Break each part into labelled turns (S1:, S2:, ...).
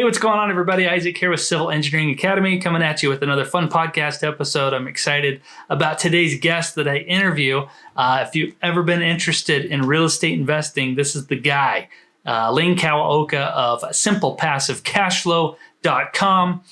S1: Hey, what's going on, everybody? Isaac here with Civil Engineering Academy, coming at you with another fun podcast episode. I'm excited about today's guest that I interview. If you've ever been interested in real estate investing, this is the guy, Lane Kawaoka of simplepassivecashflow.com.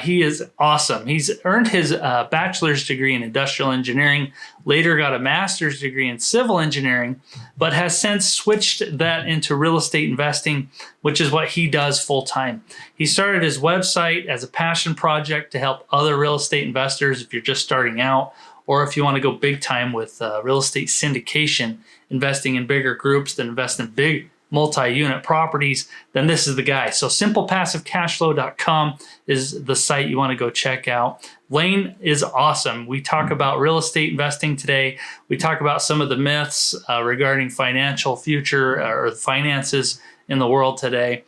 S1: He is awesome. He's earned his bachelor's degree in industrial engineering, later got a master's degree in civil engineering, but has since switched that into real estate investing, which is what he does full time. He started his website as a passion project to help other real estate investors if you're just starting out, or if you want to go big time with real estate syndication, investing in bigger groups that invest in big multi-unit properties, then this is the guy. So simplepassivecashflow.com is the site you want to go check out. Lane is awesome. We talk about real estate investing today. We talk about some of the myths regarding financial future or finances in the world today.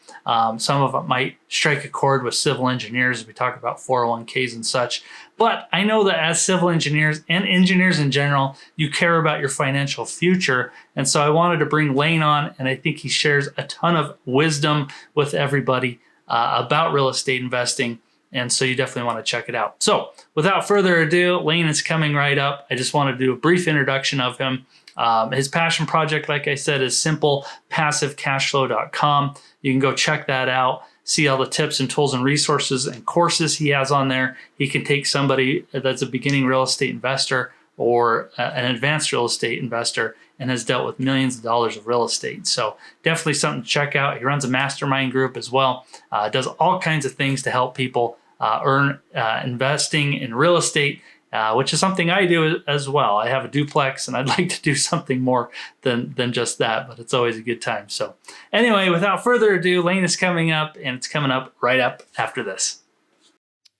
S1: Some of it might strike a chord with civil engineers. We talk about 401ks and such. But I know that as civil engineers and engineers in general, you care about your financial future. And so I wanted to bring Lane on, and I think he shares a ton of wisdom with everybody about real estate investing. And so you definitely want to check it out. So without further ado, Lane is coming right up. I just want to do a brief introduction of him. His passion project, like I said, is simplepassivecashflow.com. You can go check that out, see all the tips and tools and resources and courses he has on there. He can take somebody that's a beginning real estate investor or an advanced real estate investor and has dealt with millions of dollars of real estate. So definitely something to check out. He runs a mastermind group as well, does all kinds of things to help people earn investing in real estate, which is something I do as well. I have a duplex and I'd like to do something more than just that, but it's always a good time. So anyway, without further ado, Lane is coming up, and it's coming up right up after this.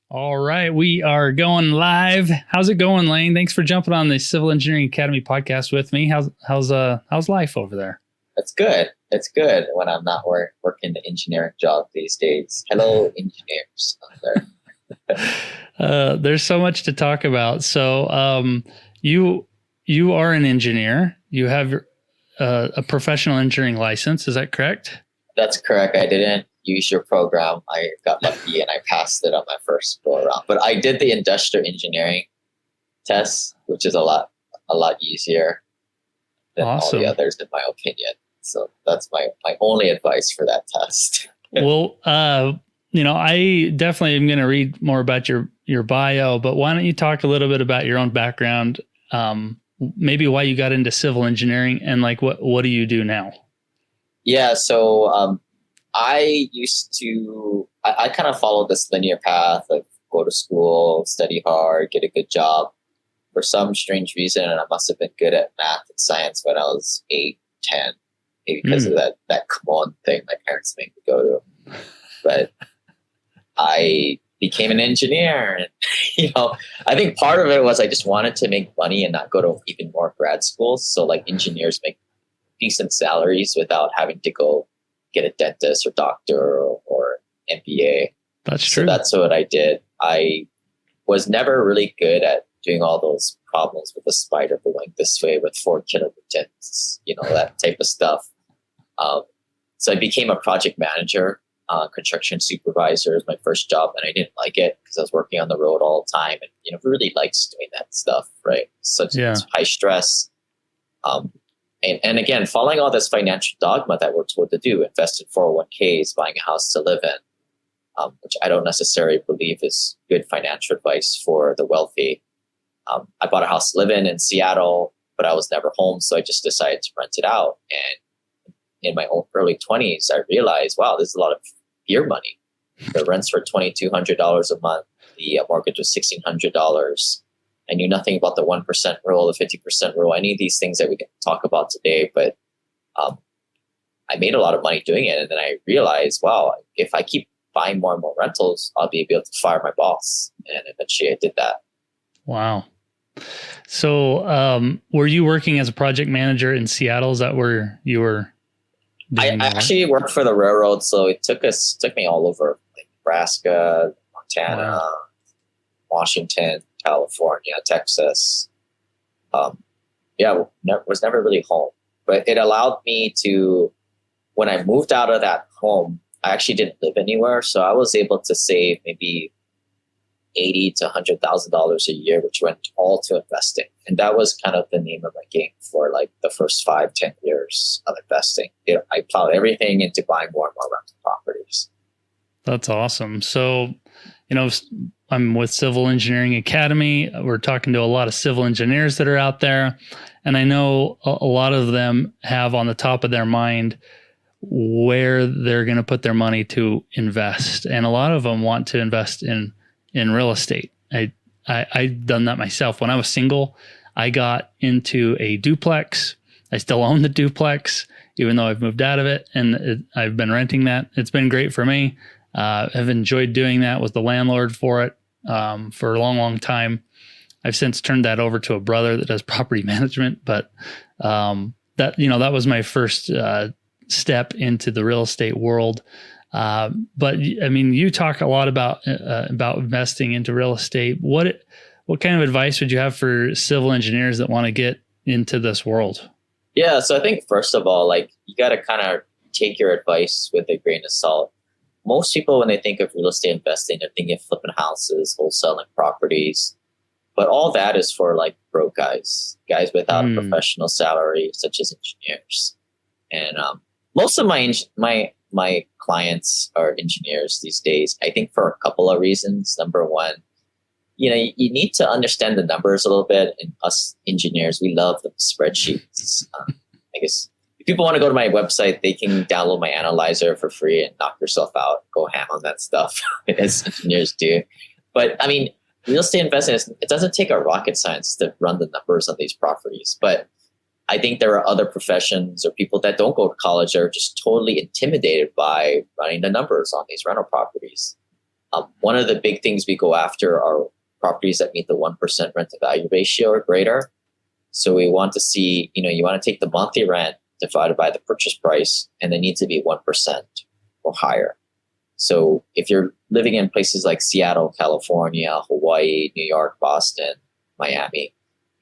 S1: All right, we are going live. How's it going, Lane? Thanks for jumping on the Civil Engineering Academy podcast with me. How's life over there?
S2: It's good. It's good when I'm not working the engineering job these days. Hello, engineers out
S1: there. There's so much to talk about. So you are an engineer. You have a professional engineering license. Is that correct?
S2: That's correct. I didn't use your program. I got lucky and I passed it on my first go around. But I did the industrial engineering test, which is a lot easier than all the others, in my opinion. So that's my only advice for that test.
S1: Well, I definitely am going to read more about your bio, but why don't you talk a little bit about your own background, maybe why you got into civil engineering, and like what do you do now? Yeah,
S2: so I kind of followed this linear path of go to school, study hard, get a good job. For some strange reason, and I must have been good at math and science when I was 8, 10, maybe because of that come on thing my parents made me go to. But I became an engineer, and I think part of it was I just wanted to make money and not go to even more grad schools. So like engineers make decent salaries without having to go get a dentist or doctor or MBA.
S1: That's true.
S2: So that's what I did. I was never really good at doing all those problems with a spider going this way with 4 kilonewtons, that type of stuff. So I became a project manager. Construction supervisor is my first job, and I didn't like it because I was working on the road all the time, and really likes doing that stuff, right? Such high stress, and again, following all this financial dogma that we're told to do, invest in 401ks, buying a house to live in, which I don't necessarily believe is good financial advice for the wealthy. I bought a house to live in Seattle, but I was never home, so I just decided to rent it out. And in my own early 20s, I realized, wow, there's a lot of beer money. The rents were $2,200 a month. The mortgage was $1,600. I knew nothing about the 1% rule, the 50% rule, any of these things that we can talk about today. But I made a lot of money doing it. And then I realized, wow, if I keep buying more and more rentals, I'll be able to fire my boss. And eventually I did that.
S1: Wow. So were you working as a project manager in Seattle? Is that where you were?
S2: I actually worked for the railroad, so it took me all over, like Nebraska, Montana, Washington, California, Texas. Was never really home, but it allowed me to, when I moved out of that home, I actually didn't live anywhere. So I was able to save maybe $80 to $100,000 a year, which went all to investing. And that was kind of the name of my game for like the first 5-10 years of investing. I plowed everything into buying more and more rental properties.
S1: That's awesome. So, I'm with Civil Engineering Academy. We're talking to a lot of civil engineers that are out there. And I know a lot of them have on the top of their mind where they're going to put their money to invest. And a lot of them want to invest in real estate. I've done that myself. When I was single, I got into a duplex. I still own the duplex, even though I've moved out of it, and I've been renting that. It's been great for me. I've enjoyed doing that, was the landlord for it for a long, long time. I've since turned that over to a brother that does property management, but that was my first step into the real estate world. But I mean, you talk a lot about investing into real estate. What kind of advice would you have for civil engineers that want to get into this world?
S2: Yeah, so I think first of all, like you got to kind of take your advice with a grain of salt. Most people, when they think of real estate investing, they're thinking of flipping houses, wholesaling properties, but all that is for like broke guys without a professional salary, such as engineers. And most of my clients are engineers these days, I think for a couple of reasons. Number one, you need to understand the numbers a little bit. And us engineers, we love the spreadsheets. I guess if people want to go to my website, they can download my analyzer for free and knock yourself out, go ham on that stuff as engineers do. But I mean, real estate investing, it doesn't take a rocket science to run the numbers on these properties. But I think there are other professions or people that don't go to college that are just totally intimidated by running the numbers on these rental properties. One of the big things we go after are properties that meet the 1% rent to value ratio or greater. So we want to see, you want to take the monthly rent divided by the purchase price, and they need to be 1% or higher. So if you're living in places like Seattle, California, Hawaii, New York, Boston, Miami,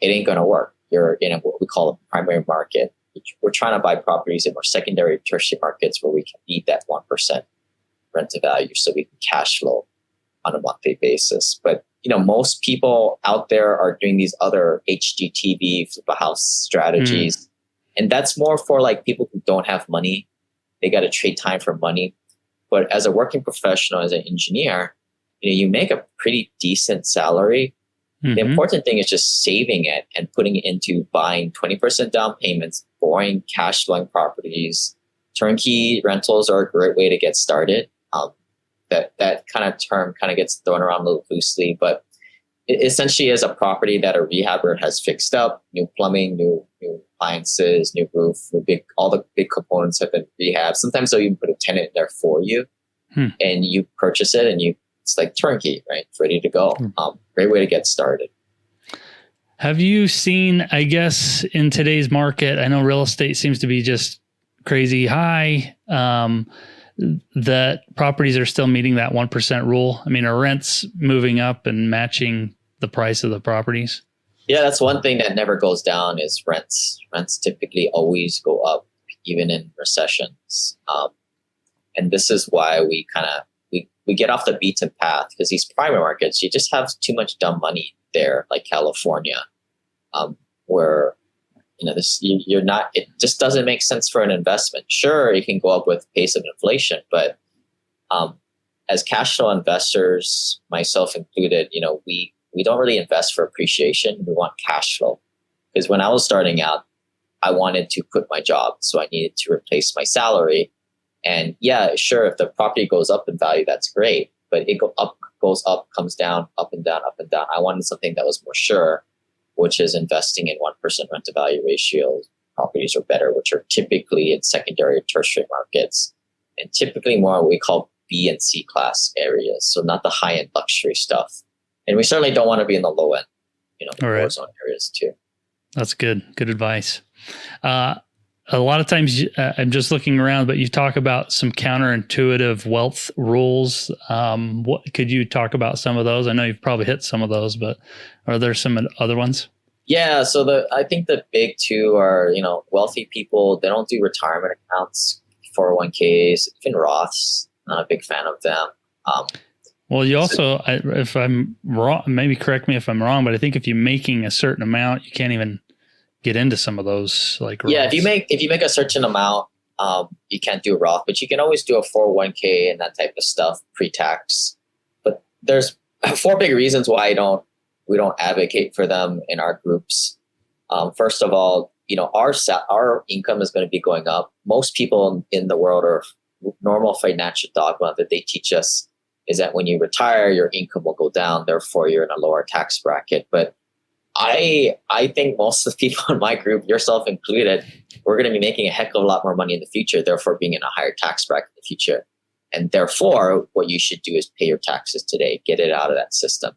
S2: it ain't going to work. You're in what we call a primary market. We're trying to buy properties in more secondary, tertiary markets where we can meet that 1% rent to value so we can cash flow on a monthly basis. But, most people out there are doing these other HGTV flip a house strategies. And that's more for like people who don't have money. They got to trade time for money. But as a working professional, as an engineer, you make a pretty decent salary. The important thing is just saving it and putting it into buying 20% down payments, boring cash flowing properties. Turnkey rentals are a great way to get started. That kind of term kind of gets thrown around a little loosely, but it essentially is a property that a rehabber has fixed up, new plumbing, new appliances, new roof, all the big components have been rehabbed. Sometimes they'll even put a tenant in there for you, and you purchase it, and it's like turnkey, right? It's ready to go. Great way to get started.
S1: Have you seen, I guess, in today's market, I know real estate seems to be just crazy high, that properties are still meeting that 1% rule? I mean, are rents moving up and matching the price of the properties?
S2: Yeah, that's one thing that never goes down is rents. Rents typically always go up, even in recessions. And this is why we get off the beaten path, because these private markets, you just have too much dumb money there, like California, where it just doesn't make sense for an investment. Sure, it can go up with pace of inflation, but as cash flow investors, myself included, we don't really invest for appreciation. We want cash flow. Because when I was starting out, I wanted to quit my job, so I needed to replace my salary. And yeah, sure, if the property goes up in value, that's great. But it goes up, comes down, up and down, up and down. I wanted something that was more sure, which is investing in 1% rent to value ratio properties or better, which are typically in secondary or tertiary markets, and typically more what we call B and C class areas. So not the high end luxury stuff. And we certainly don't want to be in the low end, the war zone areas too. That's
S1: good. Good advice. A lot of times I'm just looking around, but you talk about some counterintuitive wealth rules. What could you talk about some of those? I know you've probably hit some of those, but are there some other ones?
S2: Yeah. So I think the big two are, wealthy people, they don't do retirement accounts, 401ks, even Roths. Not a big fan of them.
S1: Well, you also, if I'm wrong, maybe correct me if I'm wrong, but I think if you're making a certain amount, you can't even get into some of those like Roths.
S2: Yeah, if you make a certain amount, you can't do Roth, but you can always do a 401k and that type of stuff pre-tax. But there's 4 big reasons why we don't advocate for them in our groups. First of all, our income is going to be going up. Most people in the world are normal financial dogma that they teach us is that when you retire, your income will go down. Therefore, you're in a lower tax bracket. But I think most of the people in my group, yourself included, we're going to be making a heck of a lot more money in the future, therefore being in a higher tax bracket in the future. And therefore, what you should do is pay your taxes today, get it out of that system.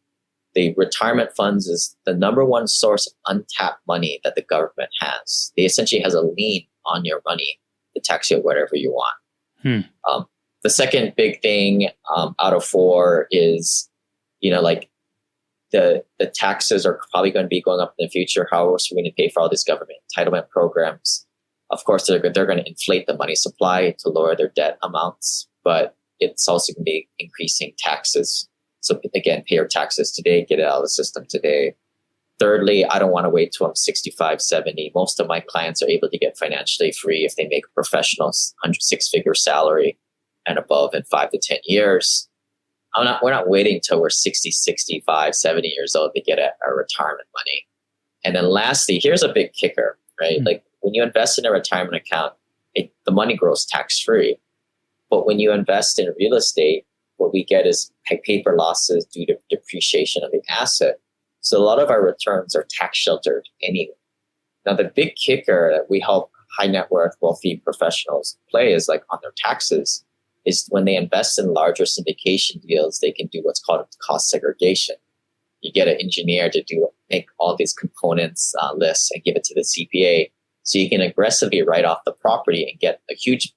S2: The retirement funds is the number one source of untapped money that the government has. They essentially has a lien on your money to tax you whatever you want. The second big thing out of 4 is, like the taxes are probably going to be going up in the future. How else are we going to pay for all these government entitlement programs? Of course, they're going to inflate the money supply to lower their debt amounts, but it's also going to be increasing taxes. So again, pay your taxes today, get it out of the system today. Thirdly, I don't want to wait till I'm 65, 70. Most of my clients are able to get financially free if they make a professional 6-figure salary and above in 5 to 10 years. We're not waiting till we're 60, 65, 70 years old to get our retirement money. And then lastly, here's a big kicker, right? Like when you invest in a retirement account, the money grows tax-free. But when you invest in real estate, what we get is paper losses due to depreciation of the asset. So a lot of our returns are tax sheltered anyway. Now, the big kicker that we help high net worth wealthy professionals play is like on their taxes is when they invest in larger syndication deals, they can do what's called cost segregation. You get an engineer to make all these components lists and give it to the CPA. So you can aggressively write off the property and get a huge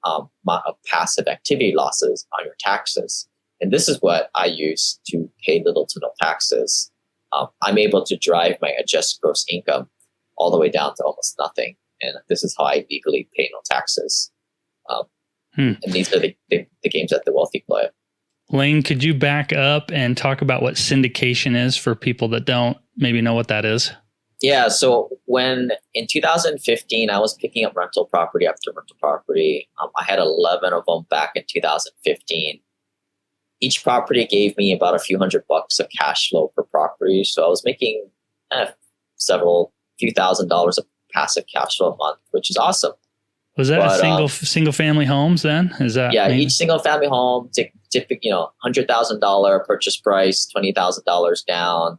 S2: amount of passive activity losses on your taxes. And this is what I use to pay little to no taxes. I'm able to drive my adjusted gross income all the way down to almost nothing. And this is how I legally pay no taxes. And these are the games that the wealthy play.
S1: Lane, could you back up and talk about what syndication is for people that don't maybe know what that is?
S2: Yeah. So when in 2015, I was picking up rental property after rental property. I had 11 of them back in 2015. Each property gave me about a few $100 of cash flow per property. So I was making few $1,000s of passive cash flow a month, which is awesome.
S1: Was that a single family homes then? Is that
S2: each single family home, typically, $100,000 purchase price, $20,000 down,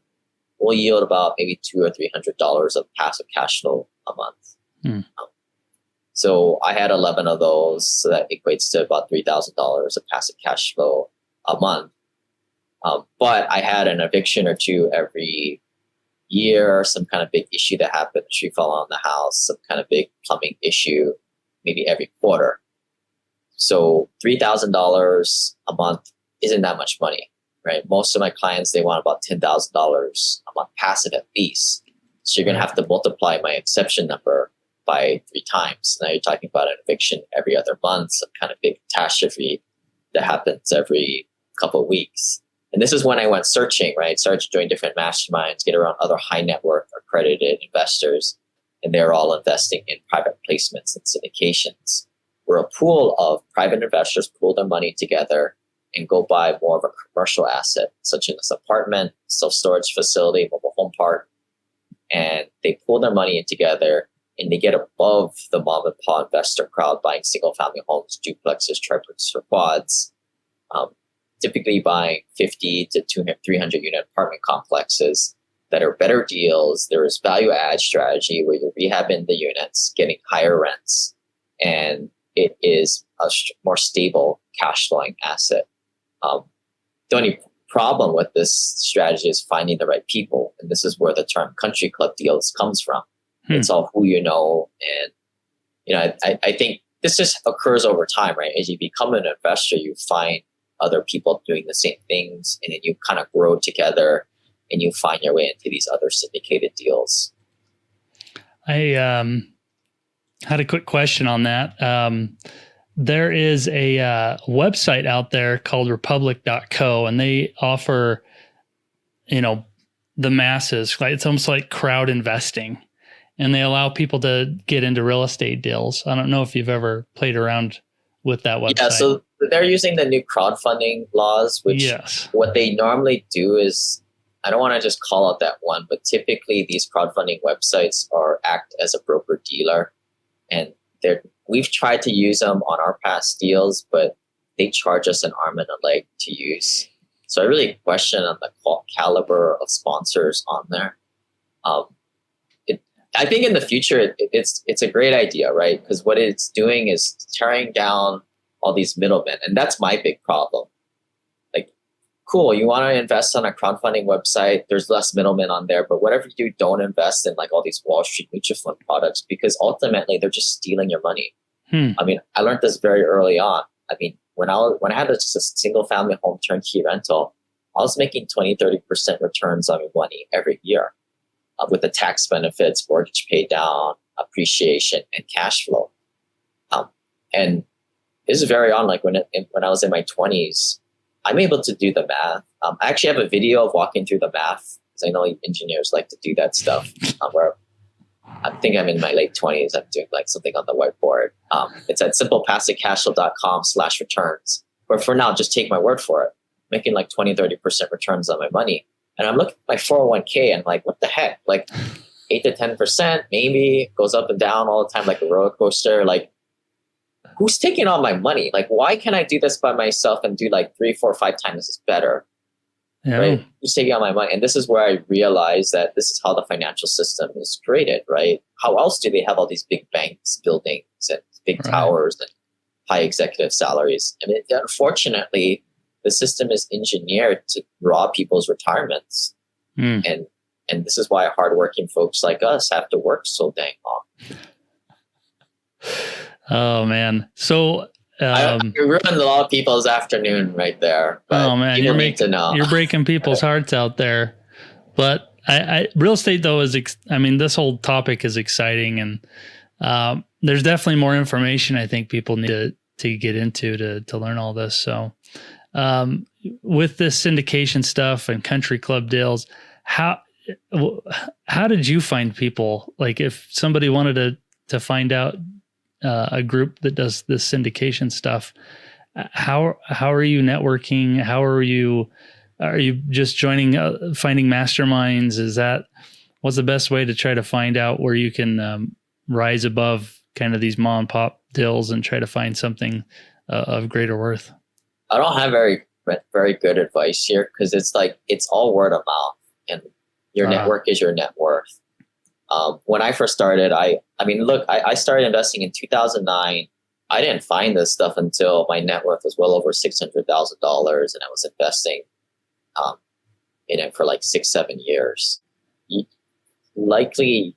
S2: will yield about maybe $200 or $300 of passive cash flow a month. So I had 11 of those, so that equates to about $3,000 of passive cash flow a month. But I had an eviction or two every year, some kind of big issue that happened, a tree fell on the house, some kind of big plumbing issue, maybe every quarter. So $3,000 a month isn't that much money, right? Most of my clients, they want about $10,000 a month passive at least. So you're going to have to multiply my exception number by 3 times. Now you're talking about an eviction every other month, some kind of big catastrophe that happens every couple of weeks. And this is when I went searching, right? Started to join different masterminds, get around other high net worth accredited investors. And they're all investing in private placements and syndications, where a pool of private investors pool their money together and go buy more of a commercial asset, such as an apartment, self-storage facility, mobile home park. And they pool their money in together and they get above the mom and pop investor crowd buying single family homes, duplexes, triplexes, or quads, typically buying 50 to 200, 300 unit apartment complexes that are better deals. There is value add strategy where you're rehabbing the units, getting higher rents, and it is a more stable cash flowing asset. The only problem with this strategy is finding the right people. And this is where the term country club deals comes from. It's all who you know. And, I think this just occurs over time, right? As you become an investor, you find other people doing the same things, and then you kind of grow together and you find your way into these other syndicated deals.
S1: I had a quick question on that. there is a website out there called republic.co, and they offer, the masses. Like, it's almost like crowd investing, and they allow people to get into real estate deals. I don't know if you've ever played around with that website.
S2: Yeah, so they're using the new crowdfunding laws, which
S1: yes.
S2: What they normally do is, I don't want to just call out that one, but typically these crowdfunding websites act as a broker dealer, and we've tried to use them on our past deals, but they charge us an arm and a leg to use. So I really question on the caliber of sponsors on there. I think in the future, it's a great idea, right? Because what it's doing is tearing down all these middlemen. And that's my big problem. Like, cool, you want to invest on a crowdfunding website, there's less middlemen on there, but whatever you do, don't invest in like all these Wall Street mutual fund products, because ultimately they're just stealing your money. I mean, I learned this very early on. I mean, when I had a single family home turnkey rental, I was making 20-30% returns on my money every year. With the tax benefits, mortgage pay down, appreciation, and cash flow. And this is very on, like when I was in my 20s, I'm able to do the math. I actually have a video of walking through the math, because I know engineers like to do that stuff. Where I think I'm in my late 20s, I'm doing like something on the whiteboard. It's at simplepassivecashflow.com/returns. But for now, just take my word for it. Making like 20-30% returns on my money. And I'm looking at my 401k and I'm like, what the heck? Like 8 to 10%, maybe, goes up and down all the time like a roller coaster. Like, who's taking all my money? Like, why can't I do this by myself and do like 3, 4, 5 times as better?
S1: Yeah.
S2: Right? Who's taking all my money? And this is where I realized that this is how the financial system is created, right? How else do they have all these big banks, buildings, and big towers and high executive salaries? I mean, unfortunately, the system is engineered to rob people's retirements. And this is why hardworking folks like us have to work so dang long.
S1: Oh, man. So
S2: I ruined a lot of people's afternoon right there. But
S1: oh, man. You're breaking people's hearts out there. But real estate, though, this whole topic is exciting. And there's definitely more information I think people need to get into to learn all this. So with this syndication stuff and country club deals, how did you find people? Like, if somebody wanted to find out a group that does this syndication stuff, how are you networking? Are you just joining, finding masterminds? What's the best way to try to find out where you can rise above kind of these mom and pop deals and try to find something of greater worth?
S2: I don't have very good advice here, because it's all word of mouth, and your network is your net worth. When I first started, I started investing in 2009. I didn't find this stuff until my net worth was well over $600,000, and I was investing in it for like 6-7 years. Likely,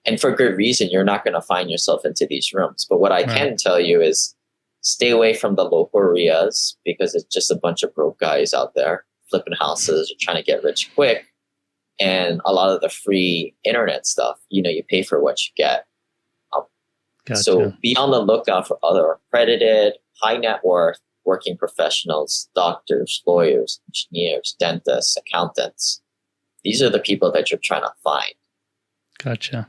S2: and for good reason, you're not going to find yourself into these rooms. But what I can tell you is, stay away from the local RIAs, because it's just a bunch of broke guys out there flipping houses or trying to get rich quick. And a lot of the free internet stuff, you pay for what you get.
S1: Gotcha.
S2: So be on the lookout for other accredited, high net worth working professionals, doctors, lawyers, engineers, dentists, accountants. These are the people that you're trying to find.
S1: Gotcha.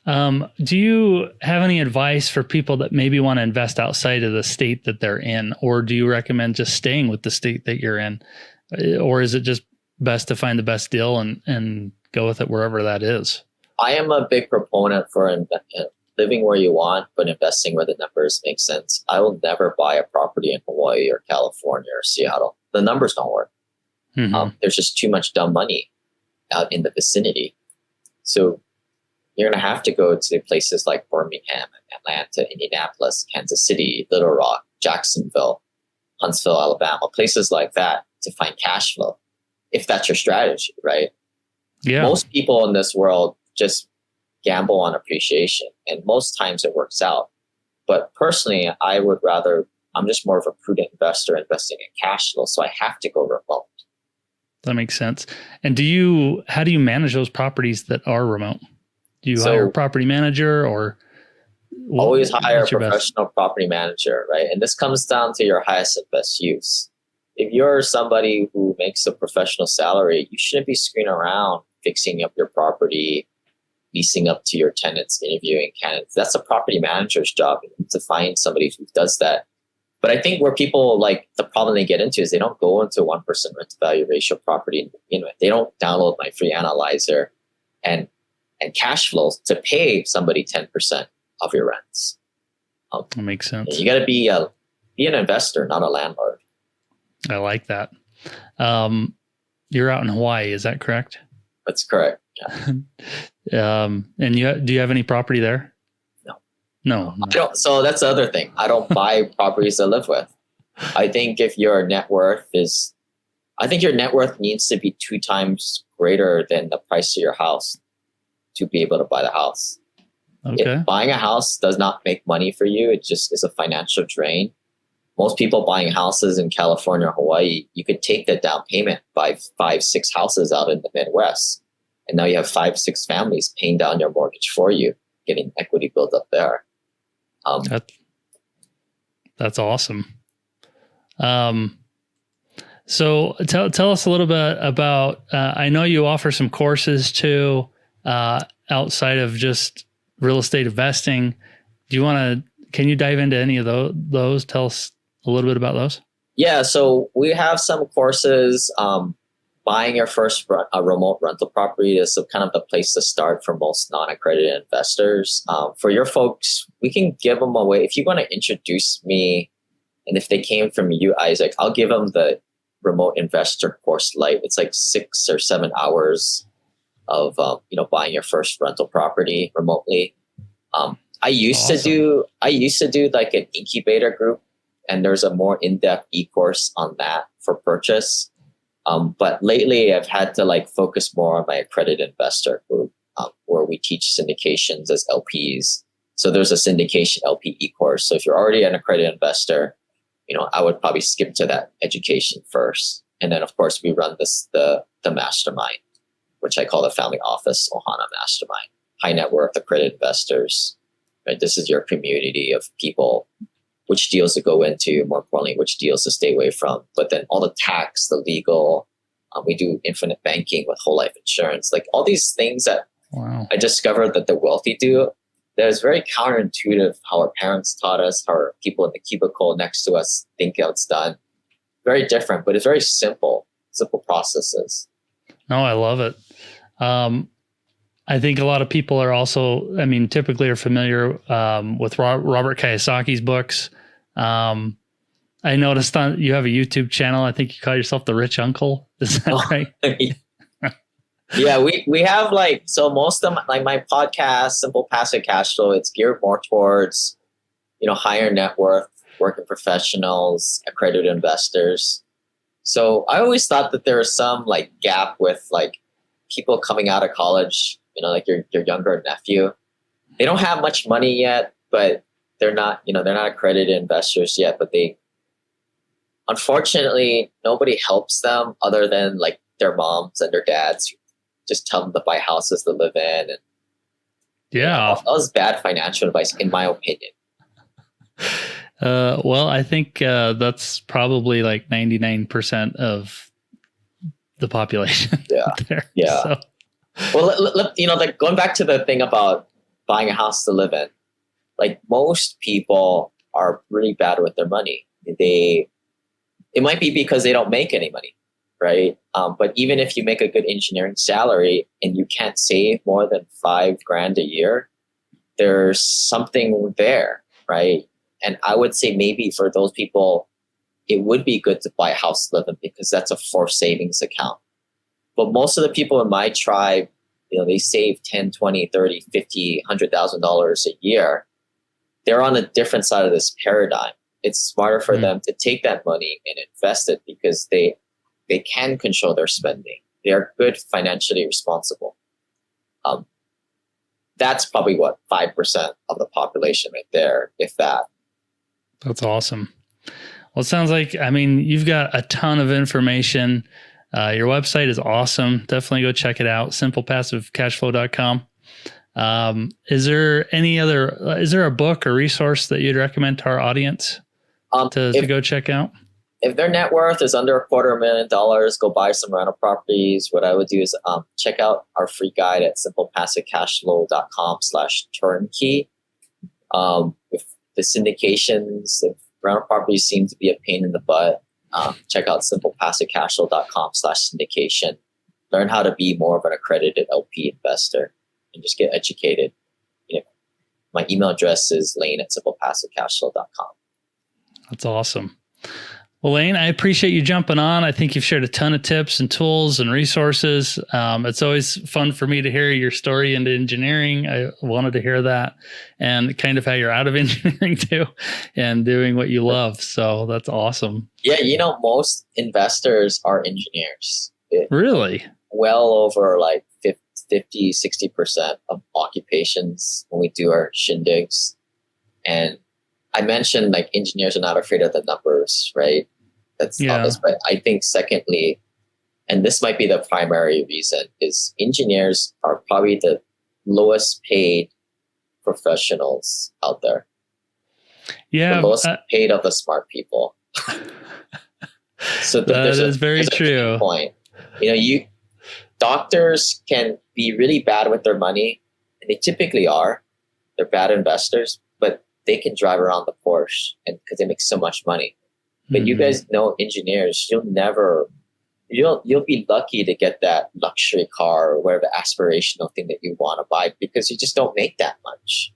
S1: Do you have any advice for people that maybe want to invest outside of the state that they're in, or do you recommend just staying with the state that you're in, or is it just best to find the best deal and go with it wherever that is?
S2: I am a big proponent for living where you want, but investing where the numbers make sense. I will never buy a property in Hawaii or California or Seattle. The numbers don't work. There's just too much dumb money out in the vicinity. So you're going to have to go to places like Birmingham, Atlanta, Indianapolis, Kansas City, Little Rock, Jacksonville, Huntsville, Alabama, places like that to find cash flow, if that's your strategy, right? Yeah. Most people in this world just gamble on appreciation, and most times it works out. But personally, I'm just more of a prudent investor investing in cash flow, so I have to go remote.
S1: That makes sense. And how do you manage those properties that are remote? Do you hire a property manager, or
S2: Always hire a
S1: what's your best?
S2: professional property manager, right? And this comes down to your highest and best use. If you're somebody who makes a professional salary, you shouldn't be screwing around fixing up your property, leasing up to your tenants, interviewing candidates. That's a property manager's job. You need to find somebody who does that. But I think where people like the problem they get into is they don't go into 1% rent to value ratio property to begin with. They don't download my free analyzer and cash flows to pay somebody 10% of your rents.
S1: That makes sense.
S2: You got to be an investor, not a landlord.
S1: I like that. You're out in Hawaii, is that correct?
S2: That's correct. Yeah.
S1: And do you have any property there? No.
S2: I don't. So that's the other thing. I don't buy properties to live with. I think if your net worth needs to be 2 times greater than the price of your house to be able to buy the house.
S1: Okay.
S2: If buying a house does not make money for you, it just is a financial drain. Most people buying houses in California or Hawaii, you could take the down payment, buy 5-6 houses out in the Midwest. And now you have 5-6 families paying down your mortgage for you, getting equity built up there.
S1: That's awesome. So tell us a little bit about, I know you offer some courses too, outside of just real estate investing. Can you dive into any of those? Tell us a little bit about those.
S2: Yeah. So we have some courses. Buying your first remote rental property is kind of the place to start for most non-accredited investors. For your folks, we can give them away. If you want to introduce me, and if they came from you, Isaac, I'll give them the remote investor course light. It's like 6 or 7 hours of buying your first rental property remotely. I used to do like an incubator group, and there's a more in-depth e-course on that for purchase. But lately I've had to focus more on my accredited investor group, where we teach syndications as LPs. So there's a syndication LP e-course. So if you're already an accredited investor, I would probably skip to that education first. And then of course we run the mastermind, which I call the family office Ohana Mastermind. High net worth accredited investors. Right? This is your community of people, which deals to go into, more importantly, which deals to stay away from. But then all the tax, the legal, we do infinite banking with whole life insurance, like all these things that I discovered that the wealthy do. That is very counterintuitive how our parents taught us, how our people in the cubicle next to us think how it's done. Very different, but it's very simple processes.
S1: No, I love it. I think a lot of people are also, typically are familiar with Robert Kiyosaki's books. I noticed you have a YouTube channel. I think you call yourself the Rich Uncle. Is that right?
S2: Yeah, we have most of my podcast, Simple Passive Cash Flow, it's geared more towards, higher net worth, working professionals, accredited investors. So I always thought that there was some gap with people coming out of college, like your younger nephew. They don't have much money yet, but they're not accredited investors yet, but unfortunately, nobody helps them other than their moms and their dads who just tell them to buy houses to live in. And that was bad financial advice, in my opinion.
S1: Well, I think that's probably 99% of the population.
S2: Yeah.
S1: There.
S2: Yeah.
S1: So.
S2: Well, going back to the thing about buying a house to live in, most people are really bad with their money. It might be because they don't make any money, right? But even if you make a good engineering salary and you can't save more than $5,000 a year, there's something there, right? And I would say maybe for those people, it would be good to buy a house to live in because that's a forced savings account. But most of the people in my tribe, they save 10, 20, 30, 50, $100,000 a year. They're on a different side of this paradigm. It's smarter for them to take that money and invest it because they can control their spending. They are good, financially responsible. That's probably 5% of the population right there, if that.
S1: That's awesome. Well, it sounds like, you've got a ton of information. Your website is awesome. Definitely go check it out. SimplePassiveCashflow.com. Is there a book or resource that you'd recommend to our audience to go check out?
S2: If their net worth is under $250,000, go buy some rental properties. What I would do is check out our free guide at simplepassivecashflow.com/turnkey. If the syndications, if rental properties seem to be a pain in the butt, check out simplepassivecashflow.com/syndication. Learn how to be more of an accredited LP investor and just get educated. My email address is lane@simplepassivecashflow.com.
S1: That's awesome. Well, Lane, I appreciate you jumping on. I think you've shared a ton of tips and tools and resources. It's always fun for me to hear your story into engineering. I wanted to hear that and kind of how you're out of engineering too and doing what you love. So that's awesome.
S2: Yeah, most investors are engineers.
S1: Really?
S2: Well over like 50, 60% of occupations when we do our shindigs. And I mentioned like engineers are not afraid of the numbers, right? That's obvious. But I think secondly, and this might be the primary reason, is engineers are probably the lowest paid professionals out there.
S1: Yeah.
S2: The lowest paid of the smart people. So
S1: that is very true.
S2: Point. Doctors can be really bad with their money, and they typically are. They're bad investors, but they can drive around the Porsche and because they make so much money. But you guys know engineers, you'll be lucky to get that luxury car or whatever aspirational thing that you want to buy because you just don't make that much.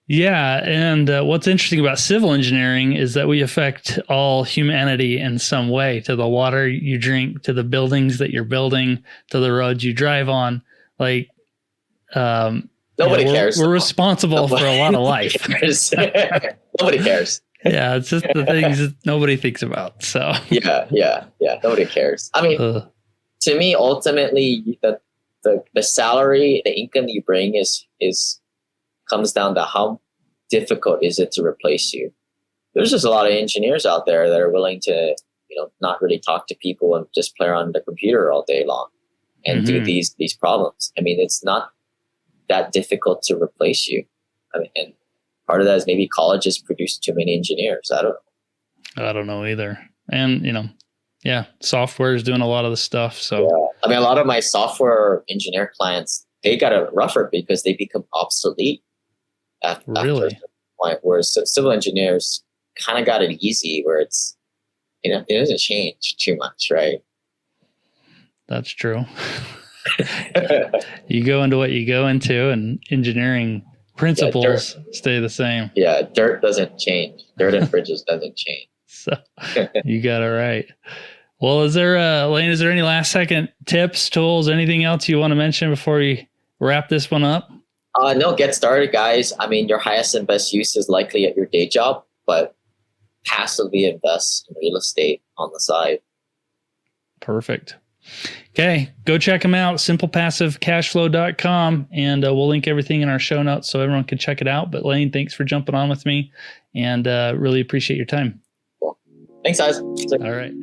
S1: Yeah. And what's interesting about civil engineering is that we affect all humanity in some way, to the water you drink, to the buildings that you're building, to the roads you drive on. Like,
S2: nobody cares.
S1: We're responsible for a lot of life.
S2: Nobody cares.
S1: Yeah, it's just the things that nobody thinks about. So
S2: yeah. Nobody cares. I mean, to me, ultimately, the salary, the income you bring comes down to how difficult is it to replace you. There's just a lot of engineers out there that are willing to, not really talk to people and just play on the computer all day long and do these problems. I mean, it's not that difficult to replace you. I mean, and part of that is maybe colleges produce too many engineers. I don't know
S1: either. And, software is doing a lot of the stuff. So,
S2: I mean, a lot of my software engineer clients, they got it rougher because they become obsolete after a point, whereas civil engineers kind of got it easy where it's, it doesn't change too much, right?
S1: That's true. You go into what you go into, and engineering principles stay the same.
S2: Yeah, dirt doesn't change. Dirt and bridges doesn't change.
S1: So you got it right. Well, Lane, is there any last second tips, tools, anything else you want to mention before we wrap this one up?
S2: No, get started, guys. I mean, your highest and best use is likely at your day job, but passively invest in real estate on the side.
S1: Perfect. Okay, go check them out, simplepassivecashflow.com, and we'll link everything in our show notes so everyone can check it out. But Lane, thanks for jumping on with me, and really appreciate your time.
S2: Cool. Thanks, guys.
S1: All right.